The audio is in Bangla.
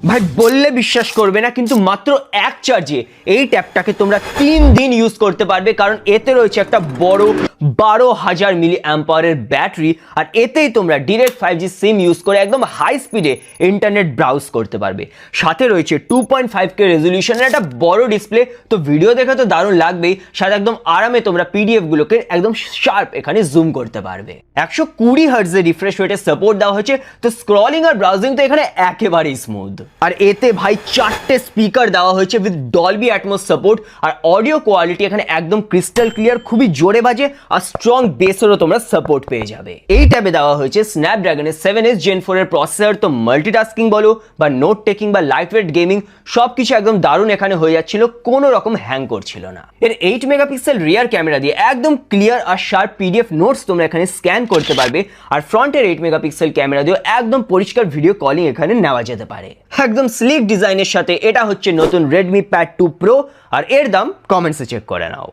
ভাই বললে বিশ্বাস করবে না, কিন্তু মাত্র এক চার্জে এই ট্যাবটাকে তোমরা 3 দিন ইউজ করতে পারবে, কারণ এতে রয়েছে একটা বড় 12,000 মিলি অ্যাম্পারের ব্যাটারি, আর এতেই তোমরা ডিরেক্ট 5G সিম ইউজ করে একদম হাই স্পিডে ইন্টারনেট ব্রাউজ করতে পারবে। সাথে রয়েছে 2.5K রেজলিউশনের একটা বড় ডিসপ্লে, তো ভিডিও দেখে তো দারুণ লাগবেই, সাথে একদম আরামে তোমরা পিডিএফ গুলোকে একদম শার্প এখানে জুম করতে পারবে। 120 হার্টজের রিফ্রেশ রেটের সাপোর্ট দেওয়া হয়েছে, তো স্ক্রলিং আর ব্রাউজিং তো এখানে একেবারেই স্মুথ। আর এতে ভাই 4টে স্পিকার দেওয়া হয়েছে উইথ ডলবি অ্যাটমস সাপোর্ট, আর অডিও কোয়ালিটি এখানে একদম ক্রিস্টাল ক্লিয়ার, খুবই জোরে বাজে, আর স্ট্রং বেসেরও তোমরা সাপোর্ট পেয়ে যাবে। এই ট্যাবে দেওয়া হয়েছে স্ন্যাপড্রাগনের 7S Gen 4 এর প্রসেসর, তো মাল্টিটাস্কিং বলো বা নোট টেকিং বা লাইটওয়েট গেমিং সবকিছু একদম দারুণ এখানে হয়ে যাচ্ছিল, কোনো রকম হ্যাং করছিল না। এর 8 মেগাপিক্সেল রিয়ার ক্যামেরা দিয়ে একদম ক্লিয়ার আর শার্প পিডিএফ নোটস তোমরা এখানে স্ক্যান করতে পারবে, আর ফ্রন্টের 8 মেগাপিক্সেল ক্যামেরা দিয়ে একদম পরিষ্কার ভিডিও কলিং এখানে নেওয়া যেতে পারে। একদম স্লিক ডিজাইনের সাথে এটা হচ্ছে নতুন Redmi Pad 2 Pro, আর এর দাম কমেন্টসে চেক করে নাও।